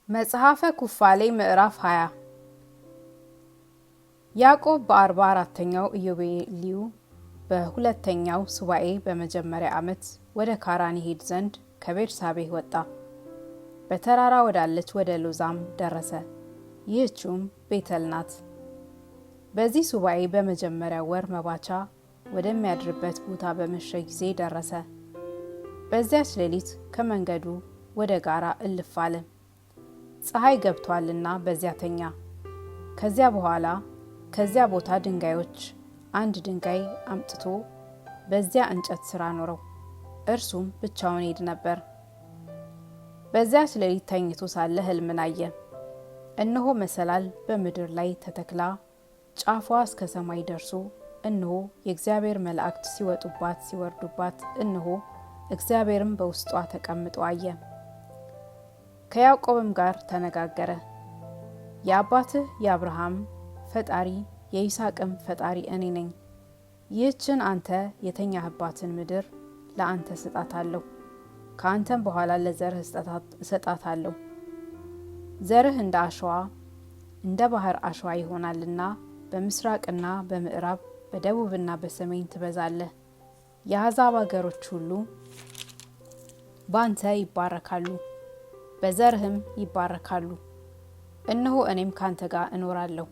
መጽሐፈ ኩፋሌ ምዕራፍ 20 ያዕቆብ በ44ኛው ኢዮቤልዩ በሁለተኛው ሱባኤ በመጀመሪያ ዓመት ወደ ካራን ይሄድ ዘንድ ከቤርሳቤህ ወጣ። በተራራ ወዳለች ወደ ሎዛም ደረሰ። ይህችም ቤተል ናት። በዚህ ሱባኤ በመጀመሪያ ወር መባቻ ወደሚያድርበት ቦታ በመሸ ጊዜ ደረሰ። በዚያች ሌሊት ከመንገዱ ወደ ጋራ እልፍ አለ። ፀሐይ ገብቷልና በዚያ ተኛ። ከዚያ በኋላ ከዚያ ቦታ ድንጋዮች አንድ ድንጋይ አምጥቶ በዚያ እንጨት ስራ ኖረው። እርሱም ብቻውን ሄድ ነበር። በዚያች ሌሊት ተኝቶ ሳለ ሕልምን አየ። እነሆ መሰላል በምድር ላይ ተተክላ ጫፏ እስከ ሰማይ ደርሶ፣ እነሆ የእግዚአብሔር መላእክት ሲወጡባት ሲወርዱባት፣ እነሆ እግዚአብሔርም በውስጧ ተቀምጦ አየ። ከያዕቆብም ጋር ተነጋገረ። የአባትህ የአብርሃም ፈጣሪ የይስሐቅም ፈጣሪ እኔ ነኝ። ይህችን አንተ የተኛህባትን ምድር ለአንተ እሰጣታለሁ፣ ከአንተም በኋላ ለዘርህ እሰጣታለሁ። ዘርህ እንደ አሸዋ እንደ ባህር አሸዋ ይሆናልና በምስራቅና በምዕራብ በደቡብና በሰሜን ትበዛለህ። የአሕዛብ አገሮች ሁሉ ባንተ ይባረካሉ፣ በዘርህም ይባረካሉ። እነሆ እኔም ካንተ ጋር እኖራለሁ፣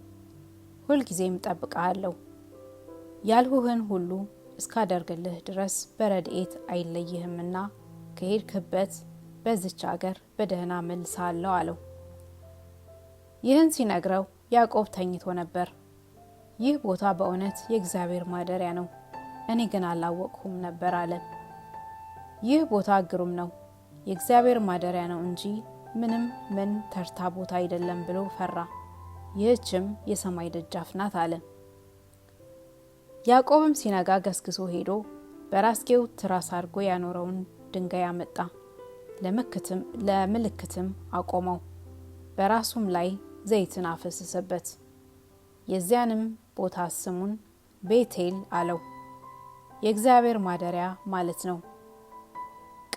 ሁልጊዜም እጠብቅሃለሁ። ያልሁህን ሁሉ እስካደርግልህ ድረስ በረድኤት አይለይህምና ከሄድክበት በዚች አገር በደህና መልስሃለሁ አለው። ይህን ሲነግረው ያዕቆብ ተኝቶ ነበር። ይህ ቦታ በእውነት የእግዚአብሔር ማደሪያ ነው፣ እኔ ግን አላወቅሁም ነበር አለ። ይህ ቦታ ግሩም ነው፣ የእግዚአብሔር ማደሪያ ነው እንጂ ምን ተርታ ቦታ አይደለም ብሎ ፈራ። ይህችም የሰማይ ደጃፍ ናት አለ። ያዕቆብም ሲነጋ ገስግሶ ሄዶ በራስጌው ትራስ አድርጎ ያኖረውን ድንጋይ አመጣ፣ ለምልክትም አቆመው። በራሱም ላይ ዘይትን አፈሰሰበት። የዚያንም ቦታ ስሙን ቤቴል አለው፣ የእግዚአብሔር ማደሪያ ማለት ነው።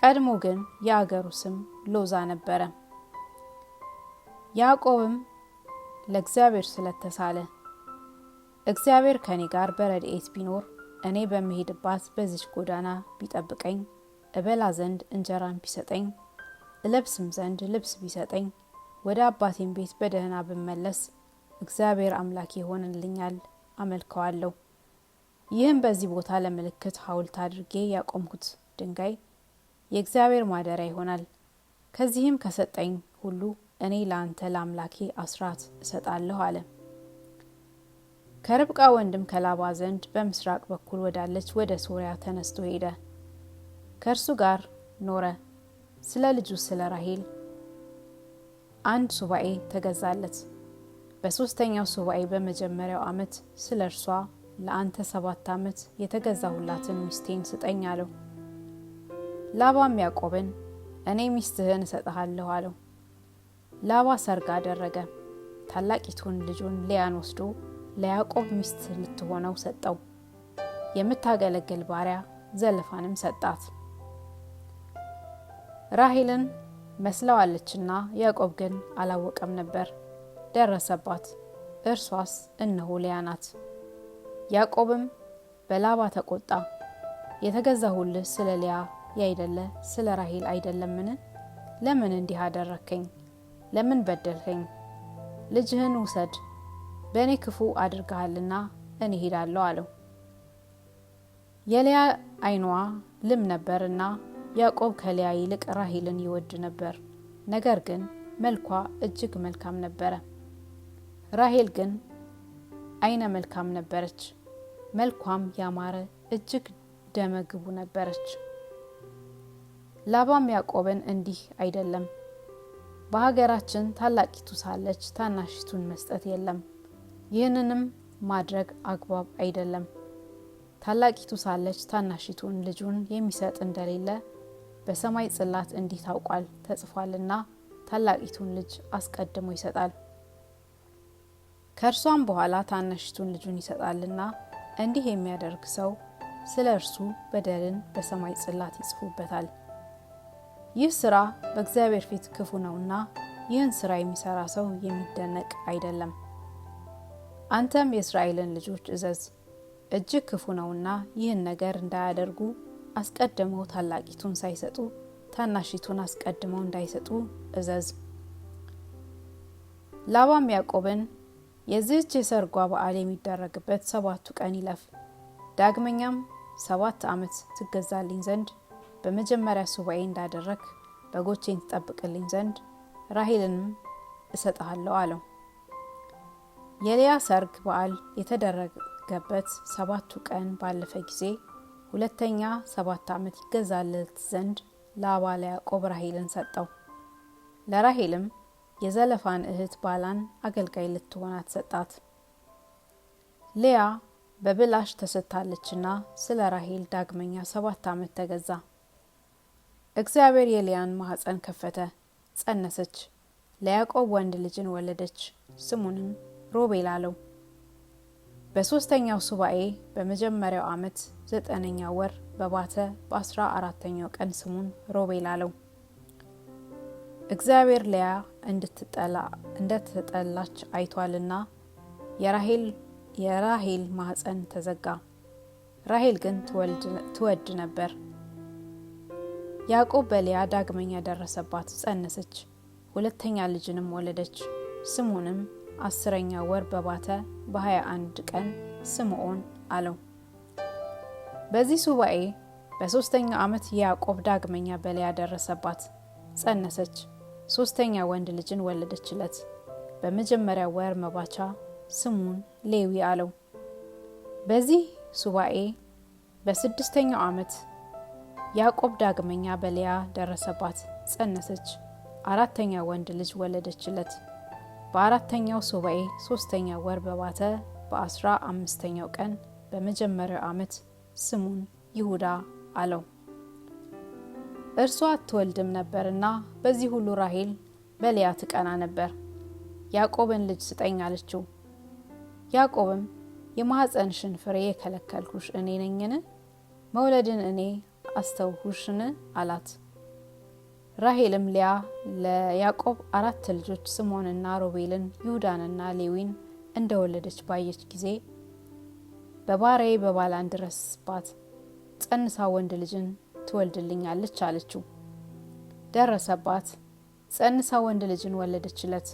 ቀድሞ ግን የአገሩ ስም ሎዛ ነበረ። ያዕቆብም ለእግዚአብሔር ስለተሳለ እግዚአብሔር ከኔ ጋር በረድኤት ቢኖር እኔ በመሄድባት በዚች ጎዳና ቢጠብቀኝ፣ እበላ ዘንድ እንጀራን ቢሰጠኝ፣ እለብስም ዘንድ ልብስ ቢሰጠኝ፣ ወደ አባቴም ቤት በደህና ብመለስ እግዚአብሔር አምላክ ይሆንልኛል፣ አመልከዋለሁ። ይህም በዚህ ቦታ ለምልክት ሐውልት አድርጌ ያቆምኩት ድንጋይ የእግዚአብሔር ማደሪያ ይሆናል። ከዚህም ከሰጠኝ ሁሉ እኔ ለአንተ ለአምላኬ አስራት እሰጣለሁ አለ። ከርብቃ ወንድም ከላባ ዘንድ በምስራቅ በኩል ወዳለች ወደ ሶርያ ተነስቶ ሄደ። ከእርሱ ጋር ኖረ። ስለ ልጁ ስለ ራሄል አንድ ሱባኤ ተገዛለት። በሶስተኛው ሱባኤ በመጀመሪያው ዓመት ስለ እርሷ ለአንተ 7 ዓመት የተገዛሁላትን ሚስቴን ስጠኝ አለው። ላባም ያዕቆብን እኔ ሚስትህን እሰጥሃለሁ አለው። ላባ ሰርግ አደረገ። ታላቂቱን ልጁን ሊያን ወስዶ ለያዕቆብ ሚስት ልትሆነው ሰጠው። የምታገለግል ባሪያ ዘለፋንም ሰጣት። ራሄልን መስለዋለችና ያዕቆብ ግን አላወቀም ነበር። ደረሰባት፣ እርሷስ እነሆ ሊያ ናት። ያዕቆብም በላባ ተቆጣ። የተገዛሁልህ ስለ ሊያ ያይደለ ስለ ራሄል አይደለምን? ለምን እንዲህ አደረከኝ? ለምን በደልከኝ? ልጅህን ውሰድ፣ በእኔ ክፉ አድርገሃልና እኔ ሄዳለሁ አለው። የሊያ ዓይኗ ልም ነበርና ያዕቆብ ከሊያ ይልቅ ራሄልን ይወድ ነበር። ነገር ግን መልኳ እጅግ መልካም ነበረ። ራሄል ግን ዓይነ መልካም ነበረች፣ መልኳም ያማረ እጅግ ደመግቡ ነበረች። ላባም ያዕቆብን እንዲህ አይደለም፣ በሀገራችን ታላቂቱ ሳለች ታናሽቱን መስጠት የለም፣ ይህንንም ማድረግ አግባብ አይደለም። ታላቂቱ ሳለች ታናሽቱን ልጁን የሚሰጥ እንደሌለ በሰማይ ጽላት እንዲህ ታውቋል ተጽፏልና ታላቂቱን ልጅ አስቀድሞ ይሰጣል፣ ከእርሷም በኋላ ታናሽቱን ልጁን ይሰጣልና እንዲህ የሚያደርግ ሰው ስለ እርሱ በደልን በሰማይ ጽላት ይጽፉበታል። ይህ ስራ በእግዚአብሔር ፊት ክፉ ነውና ይህን ስራ የሚሰራ ሰው የሚደነቅ አይደለም። አንተም የእስራኤልን ልጆች እዘዝ፣ እጅግ ክፉ ነውና ይህን ነገር እንዳያደርጉ አስቀድመው ታላቂቱን ሳይሰጡ ታናሺቱን አስቀድመው እንዳይሰጡ እዘዝ። ላባም ያዕቆብን የዚህች የሰርጓ በዓል የሚደረግበት 7ቱ ቀን ይለፍ፣ ዳግመኛም 7 ዓመት ትገዛልኝ ዘንድ በመጀመሪያ ሱባኤ እንዳደረግ በጎቼን ትጠብቅልኝ ዘንድ ራሔልንም እሰጥሃለሁ አለው። የልያ ሰርግ በዓል የተደረገበት 7ቱ ቀን ባለፈ ጊዜ ሁለተኛ 7 ዓመት ይገዛለት ዘንድ ላባ ለያዕቆብ ራሔልን ሰጠው። ለራሔልም የዘለፋን እህት ባላን አገልጋይ ልትሆናት ሰጣት። ልያ በብላሽ ተሰጥታለችና ስለ ራሔል ዳግመኛ 7 ዓመት ተገዛ። እግዚአብሔር የልያን ማኅፀን ከፈተ፣ ጸነሰች፣ ለያዕቆብ ወንድ ልጅን ወለደች፣ ስሙንም ሮቤል አለው። በ3ኛው ሱባኤ በመጀመሪያው ዓመት 9ኛው ወር በባተ በ14ኛው ቀን ስሙን ሮቤል አለው። እግዚአብሔር ልያ እንደተጠላች አይቷልና የራሔል ማኅፀን ተዘጋ። ራሔል ግን ትወድ ነበር። ያዕቆብ በልያ ዳግመኛ ደረሰባት፣ ጸነሰች፣ ሁለተኛ ልጅንም ወለደች። ስሙንም 10ኛው ወር በባተ በ21 ቀን ስምዖን አለው። በዚህ ሱባኤ በ3ኛው ዓመት ያዕቆብ ዳግመኛ በልያ ደረሰባት፣ ጸነሰች፣ 3ኛ ወንድ ልጅን ወለደችለት። በመጀመሪያው ወር መባቻ ስሙን ሌዊ አለው። በዚህ ሱባኤ በ6ኛው ዓመት ያዕቆብ ዳግመኛ በልያ ደረሰባት፣ ጸነሰች፣ 4ኛ ወንድ ልጅ ወለደችለት። በ4ኛው ሱባኤ 3ኛ ወር በባተ በ15ኛው ቀን በመጀመሪያው ዓመት ስሙን ይሁዳ አለው። እርሷ አትወልድም ነበርና በዚህ ሁሉ ራሔል በልያ ትቀና ነበር። ያዕቆብን ልጅ ስጠኝ አለችው። ያዕቆብም የማኅፀንሽን ፍሬ የከለከልኩሽ እኔ ነኝን? መውለድን እኔ አስተውሁሽን? አላት። ራሔልም ልያ ለያዕቆብ 4 ልጆች ስምዖንና ሮቤልን፣ ይሁዳንና ሌዊን እንደወለደች ባየች ጊዜ በባሪያዬ በባላን ድረስባት፣ ጸንሳ ወንድ ልጅን ትወልድልኛለች አለችው። ደረሰባት፣ ጸንሳ ወንድ ልጅን ወለደችለት።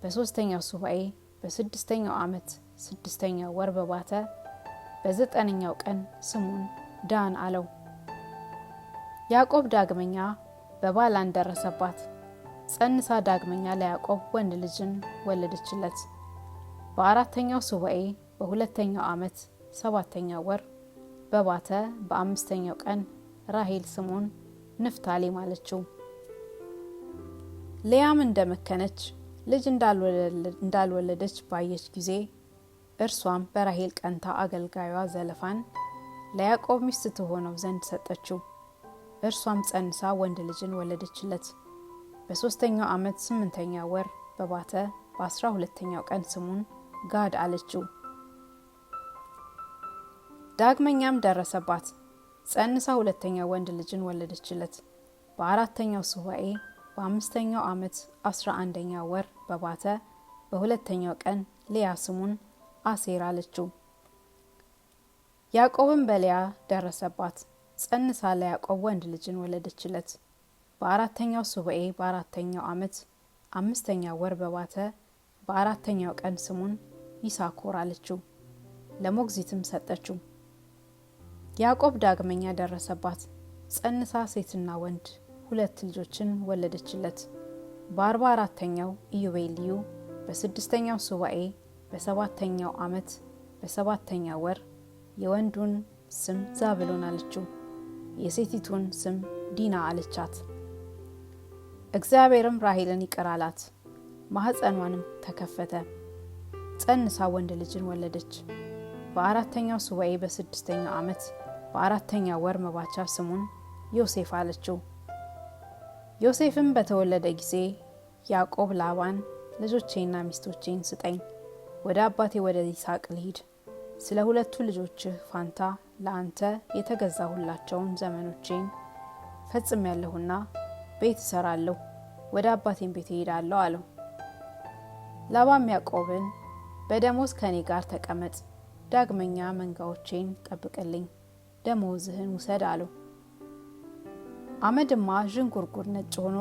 በ3ኛው ሱባኤ በ6ኛው ዓመት 6ኛው ወር በባተ በ9ኛው ቀን ስሙን ዳን አለው። ያዕቆብ ዳግመኛ በባላን ደረሰባት፣ ጸንሳ ዳግመኛ ለያዕቆብ ወንድ ልጅን ወለደችለት። በ4ኛው ሱባኤ በ2ኛው ዓመት 7ኛው ወር በባተ በ5ኛው ቀን ራሔል ስሙን ንፍታሌም አለችው። ልያም እንደመከነች ልጅ እንዳልወለደች ባየች ጊዜ እርሷም በራሔል ቀንታ አገልጋዩዋ ዘለፋን ለያዕቆብ ሚስት ትሆነው ዘንድ ሰጠችው። እርሷም ጸንሳ ወንድ ልጅን ወለደችለት። በ3ኛው ዓመት 8ኛው ወር በባተ በ12ኛው ቀን ስሙን ጋድ አለችው። ዳግመኛም ደረሰባት፣ ጸንሳ ሁለተኛ ወንድ ልጅን ወለደችለት። በ4ኛው ሱባኤ በ5ኛው ዓመት 11ኛው ወር በባተ በ2ኛው ቀን ልያ ስሙን አሴር አለችው። ያዕቆብም በልያ ደረሰባት፣ ጸንሳ ለያዕቆብ ወንድ ልጅን ወለደችለት። በ4ኛው ሱባኤ በ4ኛው ዓመት 5ኛው ወር በባተ በ4ኛው ቀን ስሙን ይሳኮር አለችው፣ ለሞግዚትም ሰጠችው። ያዕቆብ ዳግመኛ ደረሰባት፣ ጸንሳ ሴትና ወንድ 2 ልጆችን ወለደችለት። በ44ኛው ኢዮቤልዩ በ6ኛው ሱባኤ በ7ኛው ዓመት በ7ኛው ወር የወንዱን ስም ዛብሎን አለችው፣ የሴቲቱን ስም ዲና አለቻት። እግዚአብሔርም ራሔልን ይቅር አላት፣ ማኅፀኗንም ተከፈተ፣ ጸንሳ ወንድ ልጅን ወለደች። በ4ኛው ሱባኤ በ6ኛው ዓመት በ4ኛው ወር መባቻ ስሙን ዮሴፍ አለችው። ዮሴፍም በተወለደ ጊዜ ያዕቆብ ላባን ልጆቼና ሚስቶቼን ስጠኝ፣ ወደ አባቴ ወደ ይስሐቅ ልሂድ፣ ስለ 2 ልጆችህ ፋንታ ለአንተ የተገዛሁላቸውን ዘመኖቼን ፈጽሜያለሁና ቤት እሰራለሁ፣ ወደ አባቴን ቤት እሄዳለሁ አለው። ላባም ያዕቆብን በደሞዝ ከኔ ጋር ተቀመጥ፣ ዳግመኛ መንጋዎቼን ጠብቅልኝ፣ ደሞዝህን ውሰድ አለው። አመድማ ዥንጉርጉር ነጭ ሆኖ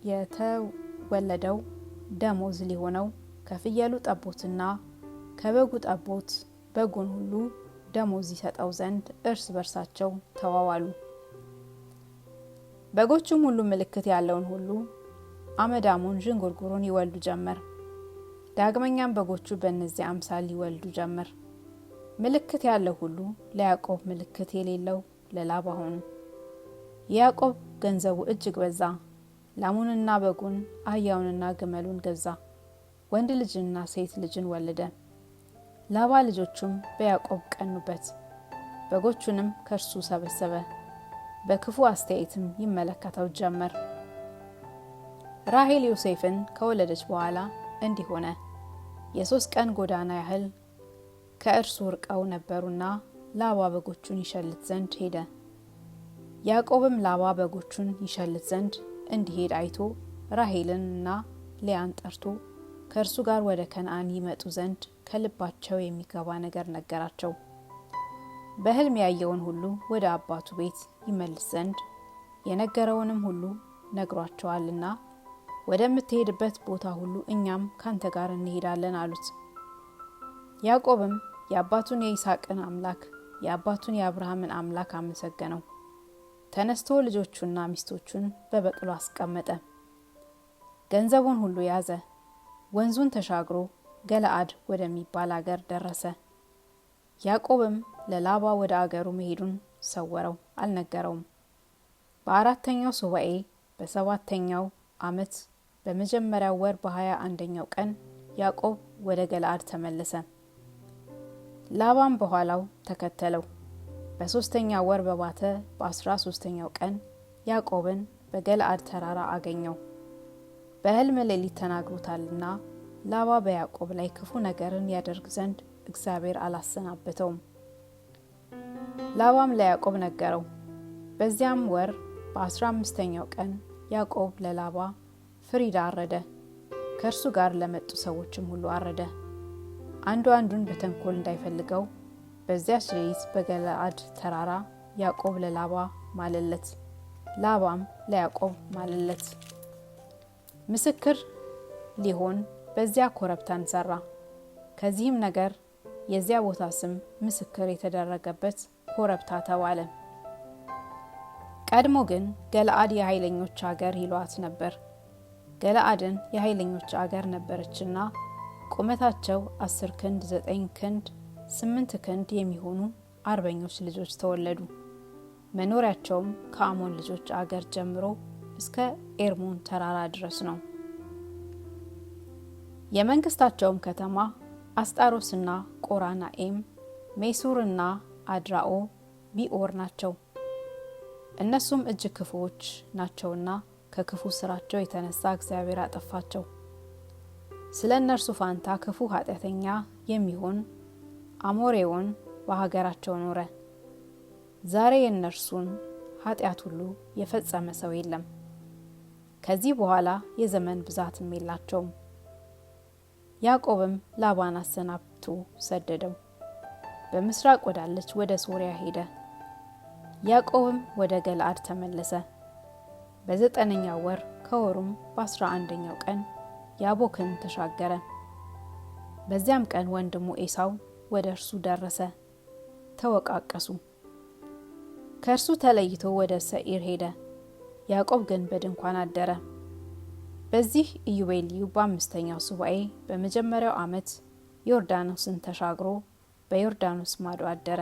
የተወለደው ደሞዝ ሊሆነው ከፍየሉ ጠቦትና ከበጉ ጠቦት በጉን ሁሉ ደሞዝ ይሰጠው ዘንድ እርስ በርሳቸው ተዋዋሉ። በጎቹም ሁሉ ምልክት ያለውን ሁሉ አመዳሙን ዥንጉርጉሩን ይወልዱ ጀመር። ዳግመኛም በጎቹ በእነዚያ አምሳል ይወልዱ ጀመር። ምልክት ያለው ሁሉ ለያዕቆብ፣ ምልክት የሌለው ለላባ ሆኑ። የያዕቆብ ገንዘቡ እጅግ በዛ። ላሙንና በጉን፣ አህያውንና ግመሉን ገዛ። ወንድ ልጅንና ሴት ልጅን ወለደ። ላባ ልጆቹም በያዕቆብ ቀኑበት፣ በጎቹንም ከእርሱ ሰበሰበ፣ በክፉ አስተያየትም ይመለከተው ጀመር። ራሔል ዮሴፍን ከወለደች በኋላ እንዲህ ሆነ። የ3 ቀን ጎዳና ያህል ከእርሱ ርቀው ነበሩና ላባ በጎቹን ይሸልት ዘንድ ሄደ። ያዕቆብም ላባ በጎቹን ይሸልት ዘንድ እንዲሄድ አይቶ ራሔልንና ሊያን ጠርቶ ከእርሱ ጋር ወደ ከነዓን ይመጡ ዘንድ ከልባቸው የሚገባ ነገር ነገራቸው። በሕልም ያየውን ሁሉ ወደ አባቱ ቤት ይመልስ ዘንድ የነገረውንም ሁሉ ነግሯቸዋልና ወደምትሄድበት ቦታ ሁሉ እኛም ካንተ ጋር እንሄዳለን አሉት። ያዕቆብም የአባቱን የይስሐቅን አምላክ የአባቱን የአብርሃምን አምላክ አመሰገነው። ተነስቶ ልጆቹና ሚስቶቹን በበቅሎ አስቀመጠ። ገንዘቡን ሁሉ ያዘ። ወንዙን ተሻግሮ ገለአድ ወደሚባል አገር ደረሰ። ያዕቆብም ለላባ ወደ አገሩ መሄዱን ሰወረው፣ አልነገረውም። በ4ኛው ሱባኤ በ7ኛው ዓመት በመጀመሪያው ወር በ21ኛው ቀን ያዕቆብ ወደ ገለአድ ተመለሰ። ላባም በኋላው ተከተለው። በ3ኛው ወር በባተ በ13ኛው ቀን ያዕቆብን በገለአድ ተራራ አገኘው። በሕልም ሌሊት ተናግሮታልና ላባ በያዕቆብ ላይ ክፉ ነገርን ያደርግ ዘንድ እግዚአብሔር አላሰናበተውም። ላባም ለያዕቆብ ነገረው። በዚያም ወር በ15ኛው ቀን ያዕቆብ ለላባ ፍሪዳ አረደ። ከእርሱ ጋር ለመጡ ሰዎችም ሁሉ አረደ። አንዱ አንዱን በተንኮል እንዳይፈልገው በዚያች ሌሊት በገለአድ ተራራ ያዕቆብ ለላባ ማለለት፣ ላባም ለያዕቆብ ማለለት። ምስክር ሊሆን በዚያ ኮረብታን ሰራ። ከዚህም ነገር የዚያ ቦታ ስም ምስክር የተደረገበት ኮረብታ ተባለ። ቀድሞ ግን ገለአድ የኃይለኞች አገር ይሏት ነበር። ገለአድን የኃይለኞች አገር ነበረችና ቁመታቸው 10 ክንድ 9 ክንድ 8 ክንድ የሚሆኑ አርበኞች ልጆች ተወለዱ። መኖሪያቸውም ከአሞን ልጆች አገር ጀምሮ እስከ ኤርሞን ተራራ ድረስ ነው። የመንግስታቸውም ከተማ አስጣሮስና ቆራናኤም፣ ሜሱርና አድራኦ፣ ቢኦር ናቸው። እነሱም እጅ ክፉዎች ናቸውና ከክፉ ስራቸው የተነሳ እግዚአብሔር አጠፋቸው። ስለ እነርሱ ፋንታ ክፉ ኃጢአተኛ የሚሆን አሞሬውን በሀገራቸው ኖረ። ዛሬ የእነርሱን ኃጢአት ሁሉ የፈጸመ ሰው የለም። ከዚህ በኋላ የዘመን ብዛትም የላቸውም። ያዕቆብም ላባን አሰናብቶ ሰደደው። በምስራቅ ወዳለች ወደ ሶርያ ሄደ። ያዕቆብም ወደ ገለአድ ተመለሰ። በ9ኛው ወር ከወሩም በ11ኛው ቀን ያቦክን ተሻገረ። በዚያም ቀን ወንድሙ ኤሳው ወደ እርሱ ደረሰ፣ ተወቃቀሱ። ከእርሱ ተለይቶ ወደ ሰኢር ሄደ። ያዕቆብ ግን በድንኳን አደረ። በዚህ ኢዮቤልዩ በ5ኛው ሱባኤ በመጀመሪያው ዓመት ዮርዳኖስን ተሻግሮ በዮርዳኖስ ማዶ አደረ።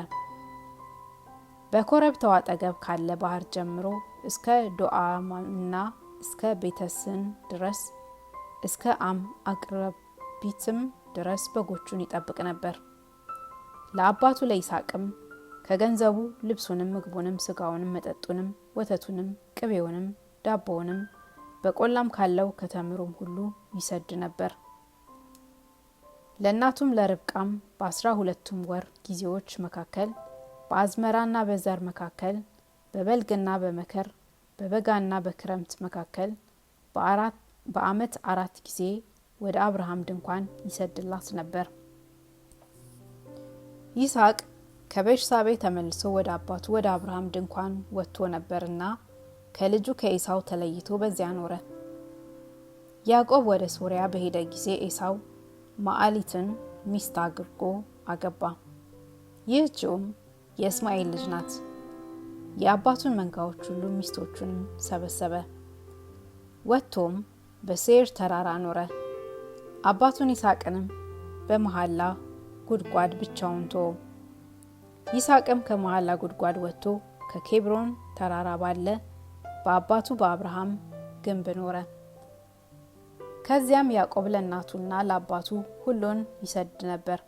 በኮረብታው አጠገብ ካለ ባህር ጀምሮ እስከ ዶአማና እስከ ቤተስን ድረስ እስከ አም አቅረቢትም ድረስ በጎቹን ይጠብቅ ነበር። ለአባቱ ለይስሐቅም ከገንዘቡ ልብሱንም ምግቡንም ስጋውንም መጠጡንም ወተቱንም ቅቤውንም ዳቦውንም በቆላም ካለው ከተምሩም ሁሉ ይሰድ ነበር። ለእናቱም ለርብቃም በ12ቱም ወር ጊዜዎች መካከል በአዝመራና በዘር መካከል በበልግና በመከር በበጋና በክረምት መካከል በዓመት 4 ጊዜ ወደ አብርሃም ድንኳን ይሰድላት ነበር። ይስሐቅ ከቤርሳቤ ተመልሶ ወደ አባቱ ወደ አብርሃም ድንኳን ወጥቶ ነበርና ከልጁ ከኤሳው ተለይቶ በዚያ ኖረ። ያዕቆብ ወደ ሶርያ በሄደ ጊዜ ኤሳው ማዕሊትን ሚስት አድርጎ አገባ። ይህችውም የእስማኤል ልጅ ናት። የአባቱን መንጋዎች ሁሉ ሚስቶቹንም ሰበሰበ። ወጥቶም በሴር ተራራ ኖረ። አባቱን ይስሐቅንም በመሐላ ጉድጓድ ብቻውን ተወው። ይስሐቅም ከመሐላ ጉድጓድ ወጥቶ ከኬብሮን ተራራ ባለ በአባቱ በአብርሃም ግንብ ኖረ። ከዚያም ያዕቆብ ለእናቱና ለአባቱ ሁሉን ይሰድ ነበር።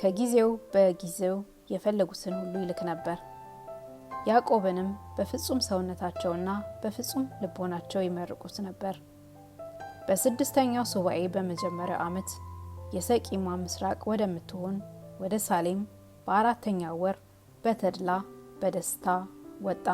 ከጊዜው በጊዜው የፈለጉትን ሁሉ ይልክ ነበር። ያዕቆብንም በፍጹም ሰውነታቸውና በፍጹም ልቦናቸው ይመርቁት ነበር። በ6ኛው ሱባኤ በመጀመሪያው ዓመት የሰቂማ ምስራቅ ወደምትሆን ወደ ሳሌም በ4ኛው ወር በተድላ በደስታ ወጣ።